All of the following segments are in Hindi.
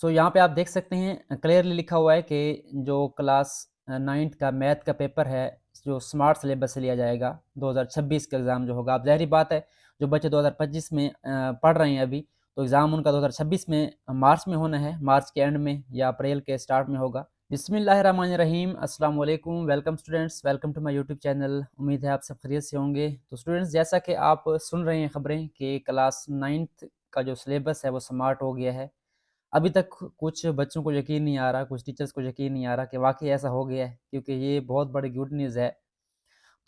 यहाँ पे आप देख सकते हैं क्लियरली लिखा हुआ है कि जो क्लास 9th का मैथ का पेपर है जो स्मार्ट सिलेबस से लिया जाएगा 2026 का एग्ज़ाम जो होगा। अब ज़ाहिर बात है जो बच्चे 2025 में पढ़ रहे हैं अभी, तो एग्ज़ाम उनका 2026 में मार्च में होना है, मार्च के एंड में या अप्रैल के स्टार्ट में होगा। बिस्मिल्लाहिर्रहमानिर्रहीम, अस्सलाम वालेकुम, welcome students, welcome to my YouTube channel. उम्मीद है आप सब खैरियत से होंगे। तो स्टूडेंट्स, जैसा कि आप सुन रहे हैं खबरें कि क्लास 9th का जो सिलेबस है वो स्मार्ट हो गया है। अभी तक कुछ बच्चों को यकीन नहीं आ रहा, कुछ टीचर्स को यकीन नहीं आ रहा कि वाक़ई ऐसा हो गया है, क्योंकि ये बहुत बड़ी गुड न्यूज़ है।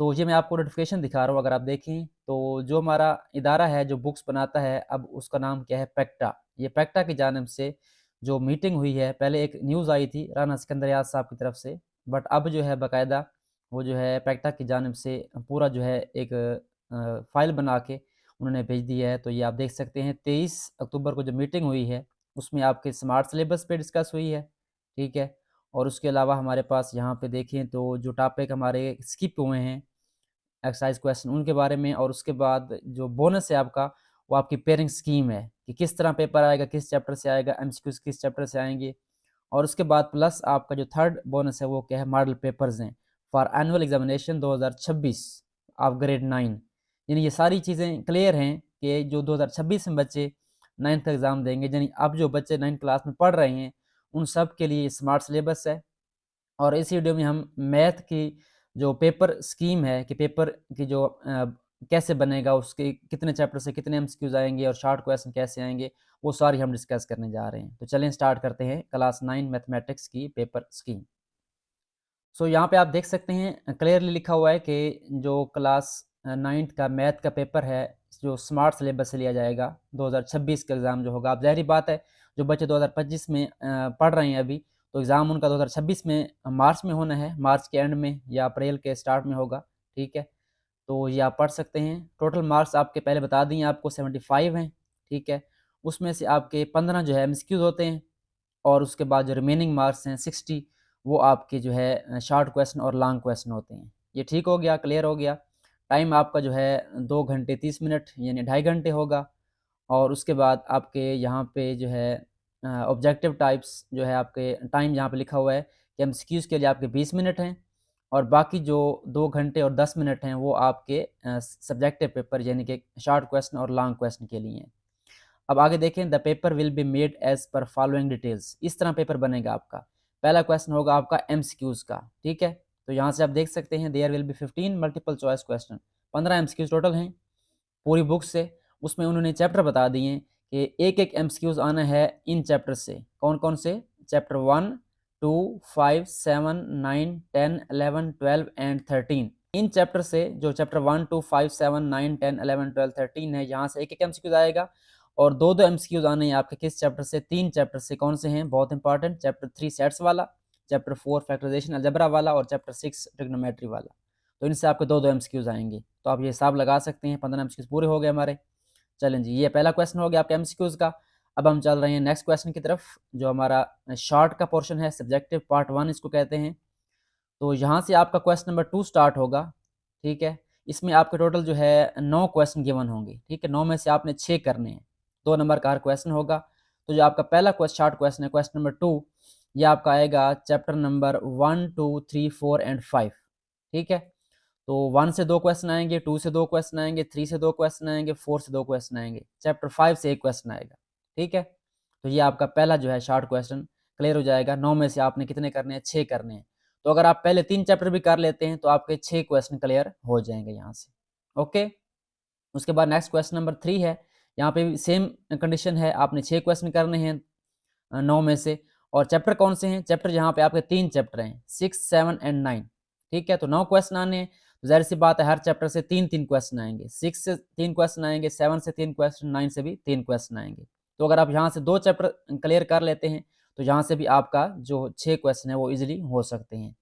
तो ये मैं आपको नोटिफ़िकेशन दिखा रहा हूँ, अगर आप देखें तो जो हमारा इदारा है जो बुक्स बनाता है, अब उसका नाम क्या है, पैक्टा। ये पैक्टा की जानिब से जो मीटिंग हुई है, पहले एक न्यूज़ आई थी राना सिकंदर साहब की तरफ से, बट अब जो है बाकायदा वो जो है पैक्टा की जानिब से पूरा जो है एक फ़ाइल बना के उन्होंने भेज दिया है। तो ये आप देख सकते हैं 23 अक्टूबर को जो मीटिंग हुई है उसमें आपके स्मार्ट सिलेबस पे डिस्कस हुई है, ठीक है। और उसके अलावा हमारे पास यहाँ पे देखें तो जो टॉपिक हमारे स्किप हुए हैं एक्सरसाइज क्वेश्चन उनके बारे में, और उसके बाद जो बोनस है आपका वो आपकी पेयरिंग स्कीम है कि किस तरह पेपर आएगा, किस चैप्टर से आएगा, एमसीक्यूज किस चैप्टर से आएंगे। और उसके बाद प्लस आपका जो थर्ड बोनस है वो क्या है, मॉडल पेपर्स हैं for annual examination 2026 of grade 9। यानी ये सारी चीज़ें क्लियर हैं कि जो 2026 में बच्चे 9th का एग्ज़ाम देंगे, यानी अब जो बच्चे 9th क्लास में पढ़ रहे हैं उन सब के लिए स्मार्ट सिलेबस है। और इस वीडियो में हम मैथ की जो पेपर स्कीम है कि पेपर की जो कैसे बनेगा, उसके कितने चैप्टर से कितने एमसीक्यूज आएंगे और शॉर्ट क्वेश्चन कैसे आएंगे, वो सारी हम डिस्कस करने जा रहे हैं। तो चलें स्टार्ट करते हैं क्लास 9 मैथमेटिक्स की पेपर स्कीम। यहाँ पे आप देख सकते हैं क्लियरली लिखा हुआ है कि जो क्लास 9th का मैथ का पेपर है जो स्मार्ट सिलेबस से लिया जाएगा 2026 का एग्ज़ाम जो होगा। अब ज़ाहिर बात है जो बच्चे 2025 में पढ़ रहे हैं अभी, तो एग्ज़ाम उनका 2026 में मार्च में होना है, मार्च के एंड में या अप्रैल के स्टार्ट में होगा, ठीक है। तो ये आप पढ़ सकते हैं। टोटल मार्क्स आपके पहले बता दिए आपको 75 हैं, ठीक है। उसमें से आपके 15 जो है एमसीक्यूज होते हैं, और उसके बाद जो रिमेनिंग मार्क्स हैं 60 वो आपके जो है शॉर्ट क्वेश्चन और लॉन्ग क्वेश्चन होते हैं। ये ठीक हो गया, क्लियर हो गया। टाइम आपका जो है 2 घंटे 30 मिनट यानी 2.5 घंटे होगा। और उसके बाद आपके यहाँ पे जो है ऑब्जेक्टिव टाइप्स जो है आपके टाइम यहाँ पे लिखा हुआ है कि एमसीक्यूज़ के लिए आपके 20 मिनट हैं, और बाकी जो 2 घंटे और 10 मिनट हैं वो आपके सब्जेक्टिव पेपर यानी कि शॉर्ट क्वेश्चन और लॉन्ग क्वेश्चन के लिए हैं। अब आगे देखें, the paper will be made as per following details. इस तरह पेपर बनेगा आपका। पहला क्वेश्चन होगा आपका एमसीक्यूज का, ठीक है। तो यहाँ से आप देख सकते हैं there will be 15 multiple choice question. 15 MCQs total हैं पूरी बुक से। उसमें उन्होंने चैप्टर बता दिए हैं कि एक एक एमसीक्यूज आना है इन चैप्टर से। कौन कौन से? Chapter 1, 2, 5, 7, 9, 10, 11, 12 and 13। इन चैप्टर से जो चैप्टर 1, 2, 5, 7, 9, 10, 11, 12, 13 है, यहाँ से एक एक एमसीक्यूज आएगा। और दो दो एमसीक्यूज आने हैं आपके किस चैप्टर से? 3 चैप्टर से। कौन से हैं? बहुत इंपॉर्टेंट, चैप्टर 3 सेट्स वाला, चैप्टर 4 फैक्टराइजेशन अलजेब्रा वाला, और चैप्टर 6 ट्रिग्नोमेट्री वाला। तो इनसे आपके दो दो एमसीक्यूज आएंगे। तो आप ये हिसाब लगा सकते हैं। 15 एमसीक्यूज पूरे हो गए हमारे। चलें जी, ये पहला क्वेश्चन हो गया आपके एमसीक्यूज का। अब हम चल रहे हैं नेक्स्ट क्वेश्चन की तरफ, जो हमारा शॉर्ट का पोर्शन है, सब्जेक्टिव पार्ट 1 इसको कहते हैं। तो यहाँ से आपका क्वेश्चन नंबर 2 स्टार्ट होगा, ठीक है। इसमें आपके टोटल जो है 9 क्वेश्चन गिवन होंगे, ठीक है। 9 में से आपने 6 करने हैं, 2 नंबर का हर क्वेश्चन होगा। तो जो आपका पहला शॉर्ट क्वेश्चन है, क्वेश्चन नंबर 2, ये आपका आएगा चैप्टर नंबर 1, 2, 3, 4 एंड 5, ठीक है। तो 1 से 2 क्वेश्चन आएंगे, 2 से 2 क्वेश्चन आएंगे, 3 से 2 क्वेश्चन आएंगे, 4 से 2 क्वेश्चन आएंगे, चैप्टर 5 से 1 क्वेश्चन आएगा, ठीक है। तो ये आपका पहला जो है शॉर्ट क्वेश्चन क्लियर हो जाएगा। 9 में से आपने कितने करने हैं? 6 करने हैं। तो अगर आप पहले 3 चैप्टर भी कर लेते हैं तो आपके 6 क्वेश्चन क्लियर हो जाएंगे यहाँ से, ओके। उसके बाद नेक्स्ट क्वेश्चन नंबर 3 है। यहाँ पे भी सेम कंडीशन है, आपने 6 क्वेश्चन करने हैं 9 में से। और चैप्टर कौन से हैं? चैप्टर यहाँ पे आपके 3 चैप्टर हैं, 6, 7 एंड 9, ठीक है। तो 9 क्वेश्चन आने हैं, तो जाहिर सी बात है हर चैप्टर से 3-3 क्वेश्चन आएंगे। 6 से 3 क्वेश्चन आएंगे, 7 से 3 क्वेश्चन, 9 से भी 3 क्वेश्चन आएंगे। तो अगर आप यहाँ से 2 चैप्टर क्लियर कर लेते हैं तो यहाँ से भी आपका जो 6 क्वेश्चन है वो इजीली हो सकते हैं।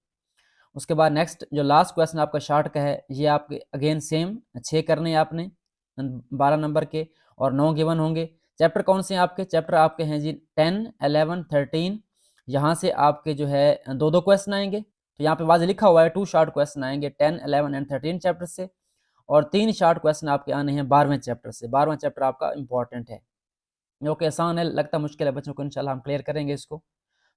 उसके बाद नेक्स्ट जो लास्ट क्वेश्चन आपका शॉर्ट का है, ये आपके अगेन सेम 6 करने हैं आपने 12 नंबर के, और 9 गिवन होंगे। चैप्टर कौन से हैं आपके? चैप्टर आपके हैं जी 10, 11, 13। यहाँ से आपके जो है 2-2 क्वेश्चन आएंगे। तो यहाँ पे वाज़ेह लिखा हुआ है 2 शॉर्ट क्वेश्चन आएंगे 10, 11 एंड 13 चैप्टर से, और 3 शॉर्ट क्वेश्चन आपके आने हैं 12वें चैप्टर से। 12वां चैप्टर आपका इंपॉर्टेंट है। जो कि आसान है, लगता मुश्किल है बच्चों को, इंशाल्लाह हम क्लियर करेंगे इसको।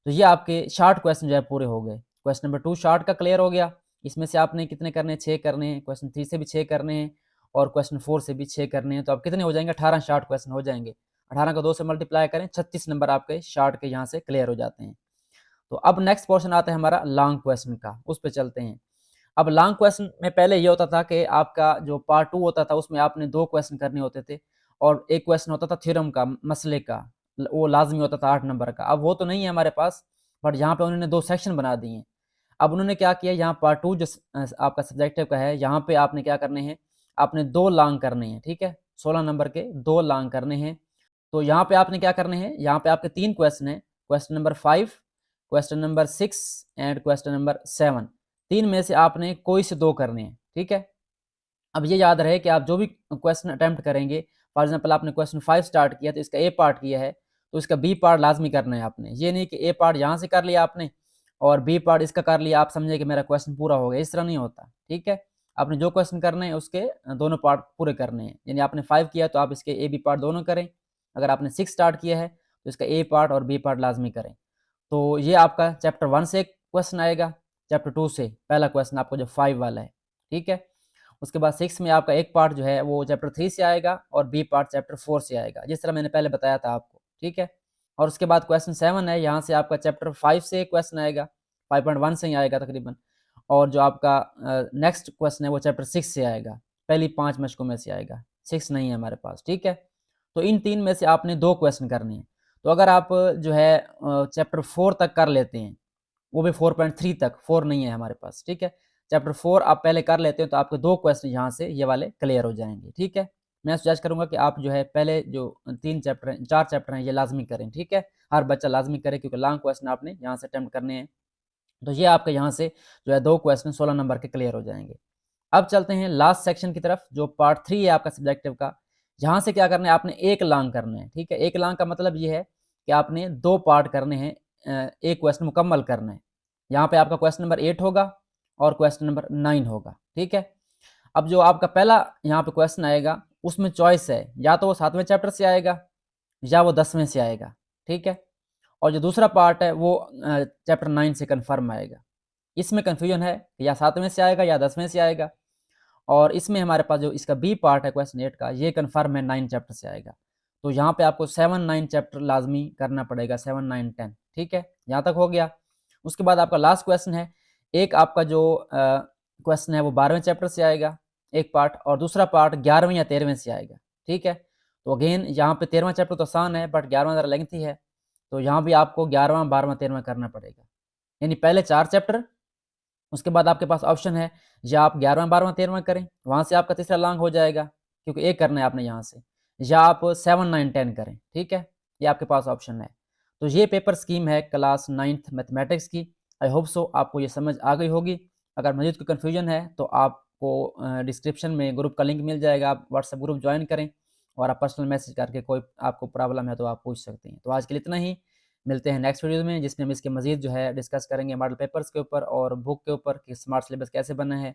तो ये आपके शार्ट क्वेश्चन जो है पूरे हो गए। क्वेश्चन नंबर 2 शार्ट का क्लियर हो गया। इसमें से आपने कितने करने हैं? 6 करने हैं। क्वेश्चन 3 से भी 6 करने हैं और क्वेश्चन 4 से भी 6 करने हैं। तो अब कितने हो जाएंगे? 18 शार्ट क्वेश्चन हो जाएंगे। 18 को 2 से मल्टीप्लाई करें, 36 नंबर आपके शार्ट के यहाँ से क्लियर हो जाते हैं। तो अब नेक्स्ट पोर्शन आता है हमारा लॉन्ग क्वेश्चन का, उस पर चलते हैं। अब लॉन्ग क्वेश्चन में पहले ये होता था कि आपका जो पार्ट 2 होता था उसमें आपने 2 क्वेश्चन करने होते थे और एक क्वेश्चन होता था थ्योरम का, मसले का, वो लाजमी होता था 8 नंबर का। अब वो तो नहीं है हमारे पास, बट यहाँ पे उन्होंने 2 सेक्शन बना दिए हैं। अब उन्होंने क्या किया, यहाँ पार्ट 2 जो आपका सब्जेक्टिव का है, यहाँ पे आपने क्या करने हैं, आपने 2 लॉन्ग करने हैं, ठीक है। 16 नंबर के 2 लॉन्ग करने हैं। तो यहाँ पे आपने क्या करने हैं, यहाँ पे आपके 3 क्वेश्चन है, question number 5, question number 6 and question number 7। 3 में से आपने कोई से 2 करने हैं, ठीक है। अब ये याद रहे कि आप जो भी क्वेश्चन अटेम्प्ट करेंगे, फॉर एग्जांपल आपने क्वेश्चन 5 स्टार्ट किया तो इसका ए पार्ट किया है, तो इसका बी पार्ट लाजमी करना है आपने। ये नहीं कि ए पार्ट यहाँ से कर लिया आपने और बी पार्ट इसका कर लिया, आप समझे कि मेरा क्वेश्चन पूरा हो गया, इस तरह नहीं होता, ठीक है। आपने जो क्वेश्चन करने हैं उसके दोनों पार्ट पूरे करने हैं। यानी आपने 5 किया तो आप इसके ए बी पार्ट दोनों करें। अगर आपने 6 स्टार्ट किया है तो इसका ए पार्ट और बी पार्ट लाजमी करें। तो ये आपका चैप्टर 1 से एक क्वेश्चन आएगा, चैप्टर 2 से पहला क्वेश्चन आपको जो 5 वाला है, ठीक है। उसके बाद 6 में आपका एक पार्ट जो है वो चैप्टर 3 से आएगा और बी पार्ट चैप्टर 4 से आएगा, जिस तरह मैंने पहले बताया था आपको, ठीक है। और उसके बाद क्वेश्चन 7 है, यहाँ से आपका चैप्टर 5 से एक क्वेश्चन आएगा, 5.1 से ही आएगा तकरीबन। और जो आपका नेक्स्ट क्वेश्चन है वो चैप्टर 6 से आएगा, पहली 5 मशकों में से आएगा, 6 नहीं है हमारे पास, ठीक है। तो इन 3 में से आपने 2 क्वेश्चन करने हैं। तो अगर आप जो है चैप्टर 4 तक कर लेते हैं, वो भी 4.3 तक, 4 नहीं है हमारे पास, ठीक है। चैप्टर 4 आप पहले कर लेते हैं तो आपके 2 क्वेश्चन यहाँ से ये वाले क्लियर हो जाएंगे, ठीक है। मैं सजेस्ट करूंगा कि आप जो है पहले जो 3 चैप्टर हैं, 4 चैप्टर हैं, ये लाजमी करें, ठीक है। हर बच्चा लाजमी करे क्योंकि लॉन्ग क्वेश्चन आपने यहाँ से अटेम्प्ट करने हैं। तो ये आपके यहाँ से जो है 2 क्वेश्चन 16 नंबर के क्लियर हो जाएंगे। अब चलते हैं लास्ट सेक्शन की तरफ, जो पार्ट 3 है आपका सब्जेक्टिव का। यहाँ से क्या करना है, आपने एक लॉन्ग करना है, ठीक है। एक लॉन्ग का मतलब ये है कि आपने 2 पार्ट करने हैं, एक क्वेश्चन मुकम्मल करना है। यहाँ पे आपका क्वेश्चन नंबर 8 होगा और क्वेश्चन नंबर 9 होगा, ठीक है। अब जो आपका पहला यहाँ पे क्वेश्चन आएगा उसमें चॉइस है, या तो वो 7वें चैप्टर से आएगा या वो 10वें से आएगा, ठीक है। और जो दूसरा पार्ट है वो चैप्टर 9 से कन्फर्म आएगा। इसमें कन्फ्यूजन है या 7वें से आएगा या 10वें से आएगा। और इसमें हमारे पास जो इसका बी पार्ट है क्वेश्चन 8 का, ये कन्फर्म है 9 चैप्टर से आएगा। तो यहाँ पे आपको 7-9 चैप्टर लाजमी करना पड़ेगा, 7-9-10, ठीक है। यहाँ तक हो गया। उसके बाद आपका लास्ट क्वेश्चन है, एक आपका जो क्वेश्चन है वो 12वें चैप्टर से आएगा एक पार्ट, और दूसरा पार्ट 11वें या 13वें से आएगा, ठीक है। तो अगेन यहाँ पे 13वां चैप्टर तो आसान है बट 11वां ज़रा लेंथी है, तो यहाँ भी आपको 11वां 12वां 13वां करना पड़ेगा। यानी पहले 4 चैप्टर, उसके बाद आपके पास ऑप्शन है या आप 11वां 12वां 13वां करें, वहाँ से आपका तीसरा लॉन्ग हो जाएगा क्योंकि एक करना है आपने यहाँ से, या आप 7-9-10 करें, ठीक है। ये आपके पास ऑप्शन है। तो ये पेपर स्कीम है क्लास 9th मैथमेटिक्स की। आई होप सो आपको ये समझ आ गई होगी। अगर मज़ीद कोई कन्फ्यूजन है तो आपको डिस्क्रिप्शन में ग्रुप का लिंक मिल जाएगा, आप व्हाट्सएप ग्रुप ज्वाइन करें और आप पर्सनल मैसेज करके कोई आपको प्रॉब्लम है तो आप पूछ सकते हैं। तो आज के लिए इतना ही, मिलते हैं नेक्स्ट वीडियो में जिसमें हम इसके मज़ीद जो है डिस्कस करेंगे मॉडल पेपर्स के ऊपर और बुक के ऊपर कि स्मार्ट सिलेबस कैसे बना है।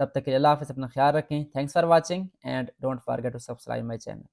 तब तक के लिए अल्लाह हाफ़िज़, अपना ख्याल रखें। Thanks for watching and don't forget to subscribe my channel.